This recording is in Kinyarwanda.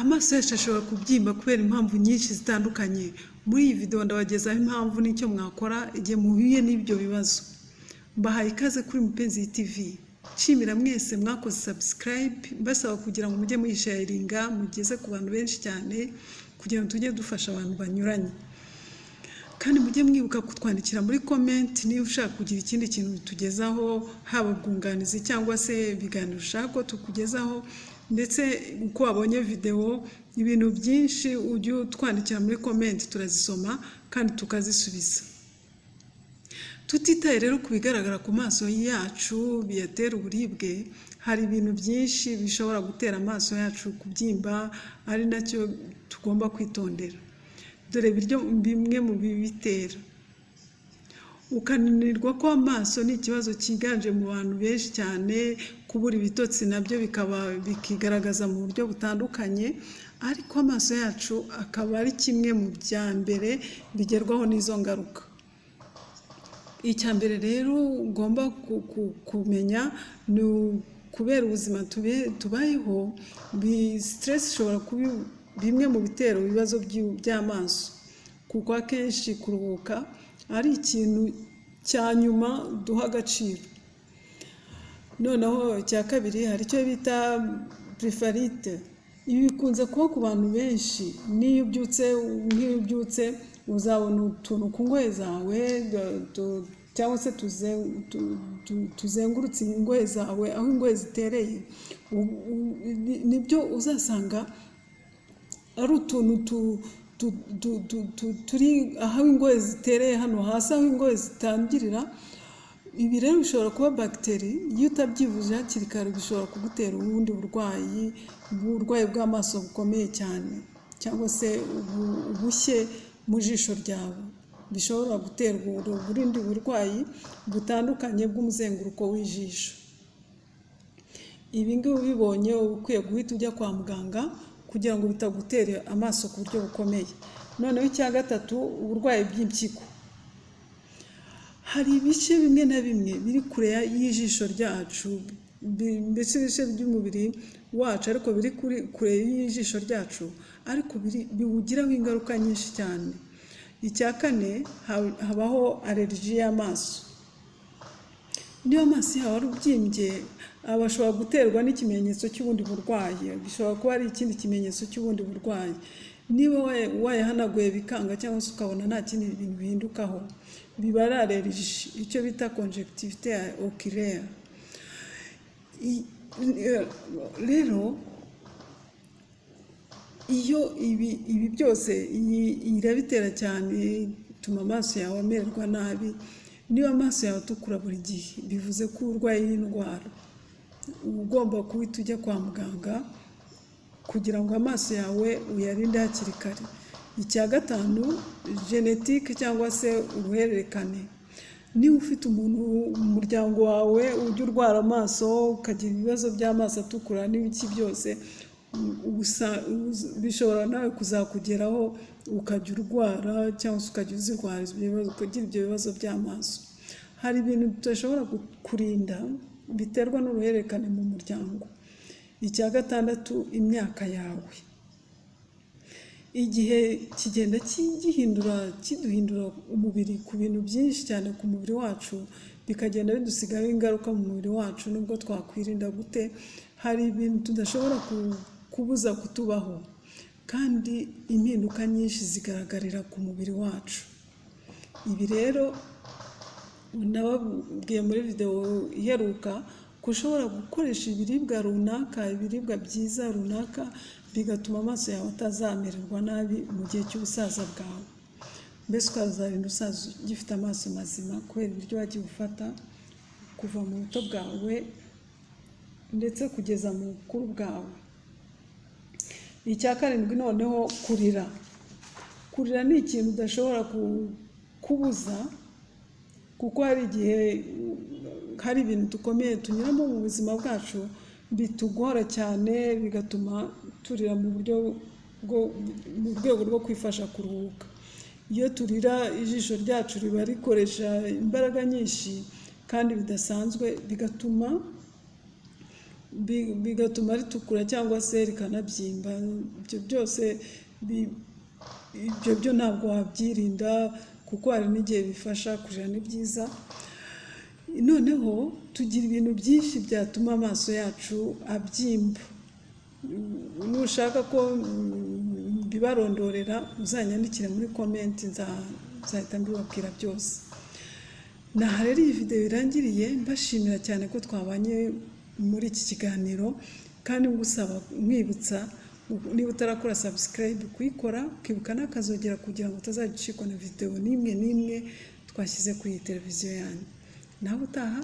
Amaso yacu ashobora kubyimba kubera impamvu nyinshi zitandukanye. Muri iyi video ndabagezaho impamvu n'icyo mwakora igihe muhuye n'ibyo bibazo. Mbahaye ikaze kuri Mupenzi TV. Nshimira mwese mwakoze subscribe, mbasaba kugira ngo mujye muyisharinga mugeze ku bantu benshi cyane kugira ngo tujye dufasha abantu banyuranye. Kandi mujye mwibuka kutwandikira muri comment niba ushaka kugira ikindi kintu tugezaho, haba bwunganizi cyangwa se ibiganiro ushaka ko tukugezaho, ndetse uko wabonye video ibintu byinshi ujye utwandikira muri comment turazisoma kandi tukazisubiza. Tutitaye rero kubigaragara ku maso yacu biyatera uburibwe, hari ibintu byinshi bishobora gutera amaso yacu kubyimba, ari nacyo tugomba kwitondera. Dore bimwe mu bibitera. Ukananirwa ko amaso ni ikibazo cyiganje mu bantu benshi cyane, kubura ibitotsi nabyo bikigaragaza mu buryo butandukanye, ariko amaso yacu akaba ari kimwe mu bya mbere bigerwaho n'izo ngaruka. Icya mbere rero ugomba kumenya ni kubera ubuzima tubayeho, stress ishobora kuba bimwe mu bitero ibibazo by'amaso, kuko akenshi kuruhuka ari ikintu cya nyuma duha agaciro. Noneho icya kabiri hari icyo bita preferite. Ibi bikunze kuba ku bantu benshi. Niyo ubyutse uzabona utuntu ku ngohe zawe cyangwa se tuzengurutse ingohe zawe aho ingohe zitereye. Nibyo uzasanga ari utuntu turi aho ingohe zitereye hano hasi aho ingohe zitangirira. Ibi rero bishobora kuba bagiteri. Iyo utabyivuje hakiri kare bishobora kugutera ubundi uburwayi bw'amaso bukomeye cyane, cyangwa se ubushye mu jisho ryawe. Bishobora guterwa ubundi burwayi butandukanye bw'umuzenguruko w'ijisho. Ibi ngibi ubibonye ukwiye guhita ujya kwa muganga kugira ngo bitagutere amaso ku buryo bukomeye. Noneho icya gatatu, uburwayi bw'impyiko. Hari ibice bimwe na bimwe biri kure y'ijisho ryacu, mbese ibice by'umubiri wacu ariko biri kure y'ijisho ryacu, ariko biwugiraho ingaruka nyinshi cyane. Icya kane, habaho allergie y'amaso. Niyo amaso yawe ari ubyimbye, ashobora guterwa n'ikimenyetso cy'ubundi burwayi. Bishobora kuba ari ikindi kimenyetso cy'ubundi burwayi. Niba wayahanaguye bikanga cyangwa se ukabona nta kindi bintu bihindukaho, biba ari allergie, icyo bita conjonctivite oculaire. Rero iyo ibi byose irabitera cyane, ituma amaso yawe amererwa nabi. Niba amaso yawe atukura buri gihe, bivuze ko urwaye indwara. Ugomba guhita ujya kwa muganga kugira ngo amaso yawe uyarinde hakiri kare. Icya gatanu, genetique cyangwa se uruhererekane. Niba ufite umuntu mu muryango wawe ujya urwara amaso, ukagira ibibazo by'amaso atukura n'ibiki byose, bishobora nawe kuzakugeraho ukajya urwara cyangwa se ukajya uzirwara ukagira ibyo bibazo by'amaso. Hari ibintu tudashobora kurinda biterwa n'uruhererekane mu muryango. Icya gatandatu, imyaka yawe. Igihe kigenda kiduhindura umubiri ku bintu byinshi cyane ku mubiri wacu, bikagenda bidusigaho ingaruka mu mubiri wacu. Nubwo twakwirinda gute, hari ibintu tudashobora kubuza kutubaho, kandi impinduka nyinshi zigaragarira ku mubiri wacu. Ibi rero nababwiye muri video iheruka ko ushobora gukoresha ibiribwa runaka, ibiribwa byiza runaka, bigatuma amaso yawe atazamererwa nabi mu gihe cy'ubusaza bwawe. Mbese ukazarinda usaza ugifite amaso mazima kubera ibiryo wagiye ufata kuva mu buto bwawe ndetse kugeza mu bukuru bwawe. Icya karindwi, noneho kurira. Kurira ni ikintu udashobora kubuza, kuko hari igihe hari ibintu dukomeye tunyuramo mu buzima bwacu bitugora cyane, bigatuma turira mu rwego rwo kwifasha kuruhuka. Iyo turira, ijisho ryacu riba rikoresha imbaraga nyinshi kandi bidasanzwe, bigatuma bigatuma ritukura cyangwa se rikanabyimba. Ibyo byose ibyo byo ntabwo wabyirinda kuko hari n'igihe bifasha kurira. Ni byiza. Noneho tugira ibintu byinshi byatuma amaso yacu abyimba. Nushaka ko bibarondorera uzanyandikire muri comment, nzahita mbibabwira byose. Naha rero iyi video irangiriye, mbashimira cyane ko twabanye muri iki kiganiro, kandi ngusaba mwibutsa niba utarakora subscribe kuyikora, ukibuka n'akazogera kugira ngo utazagicikwa na video n'imwe twashyize kuri iyi televiziyo yanyu. Naho utaha